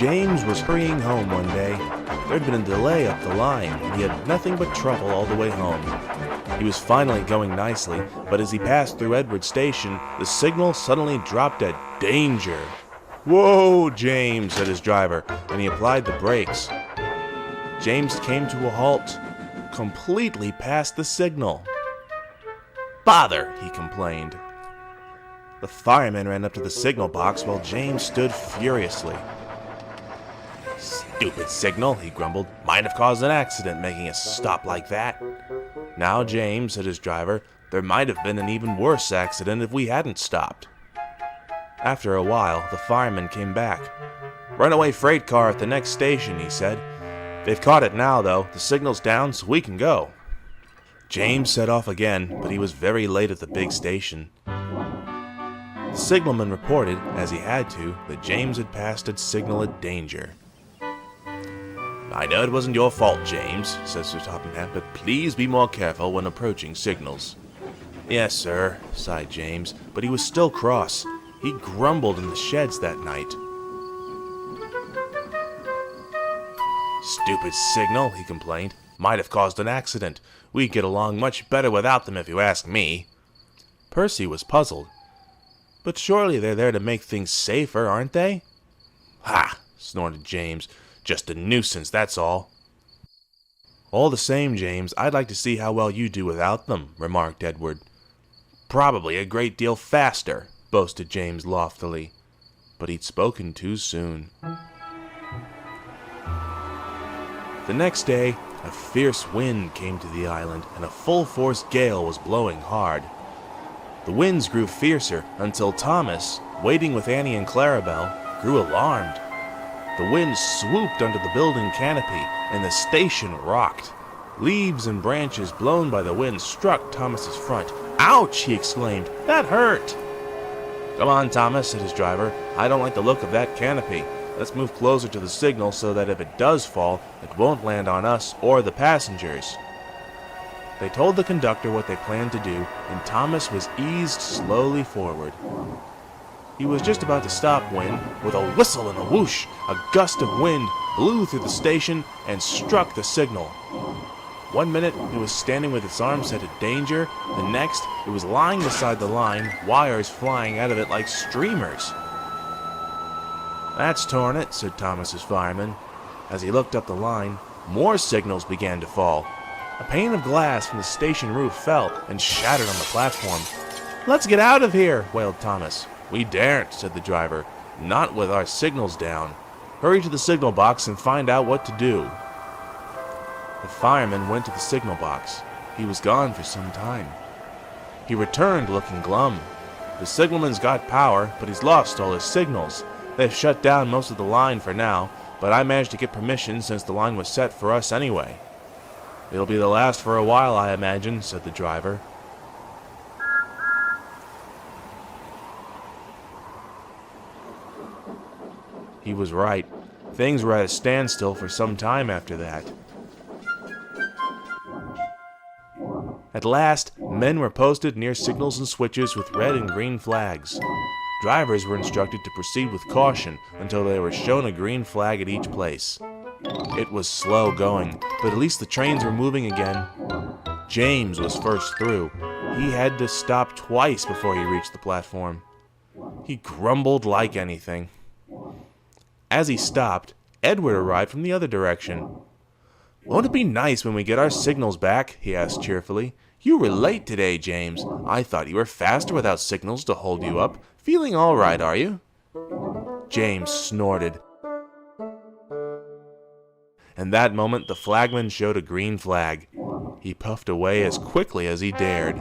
James was hurrying home one day. There had been a delay up the line, and he had nothing but trouble all the way home. He was finally going nicely, but as he passed through Edward Station, the signal suddenly dropped at danger. "Whoa, James," said his driver, and he applied the brakes. James came to a halt, completely past the signal. "Bother," he complained. The fireman ran up to the signal box while James stood furiously. "Stupid signal," he grumbled. "Might have caused an accident making us stop like that." "Now, James," said his driver, "there might have been an even worse accident if we hadn't stopped." After a while, the fireman came back. "Runaway freight car at the next station," he said. "They've caught it now, though. The signal's down, so we can go." James set off again, but he was very late at the big station. The signalman reported, as he had to, that James had passed a signal at danger. "I know it wasn't your fault, James," said Sir Tottenham, "but please be more careful when approaching signals." "Yes, sir," sighed James, but he was still cross. He grumbled in the sheds that night. "Stupid signal," he complained. "Might have caused an accident. We'd get along much better without them if you ask me." Percy was puzzled. "But surely they're there to make things safer, aren't they?" "Ha!" snorted James. "Just a nuisance, that's all." "All the same, James, I'd like to see how well you do without them," remarked Edward. "Probably a great deal faster," boasted James loftily. But he'd spoken too soon. The next day, a fierce wind came to the island, and a full-force gale was blowing hard. The winds grew fiercer until Thomas, waiting with Annie and Clarabelle, grew alarmed. The wind swooped under the building canopy, and the station rocked. Leaves and branches blown by the wind struck Thomas's front. "Ouch!" he exclaimed. "That hurt!" "Come on, Thomas," said his driver. "I don't like the look of that canopy. Let's move closer to the signal so that if it does fall, it won't land on us or the passengers." They told the conductor what they planned to do, and Thomas was eased slowly forward. He was just about to stop when, with a whistle and a whoosh, a gust of wind blew through the station and struck the signal. One minute, it was standing with its arms set at danger. The next, it was lying beside the line, wires flying out of it like streamers. "That's torn it," said Thomas's fireman. As he looked up the line, more signals began to fall. A pane of glass from the station roof fell and shattered on the platform. "Let's get out of here," wailed Thomas. "We daren't," said the driver. "Not with our signals down. Hurry to the signal box and find out what to do." The fireman went to the signal box. He was gone for some time. He returned looking glum. "The signalman's got power, but he's lost all his signals. They've shut down most of the line for now, but I managed to get permission since the line was set for us anyway." "It'll be the last for a while, I imagine," said the driver. He was right. Things were at a standstill for some time after that. At last, men were posted near signals and switches with red and green flags. Drivers were instructed to proceed with caution until they were shown a green flag at each place. It was slow going, but at least the trains were moving again. James was first through. He had to stop twice before he reached the platform. He grumbled like anything. As he stopped, Edward arrived from the other direction. "Won't it be nice when we get our signals back?" he asked cheerfully. "You were late today, James. I thought you were faster without signals to hold you up. Feeling all right, are you?" James snorted. And that moment the flagman showed a green flag. He puffed away as quickly as he dared.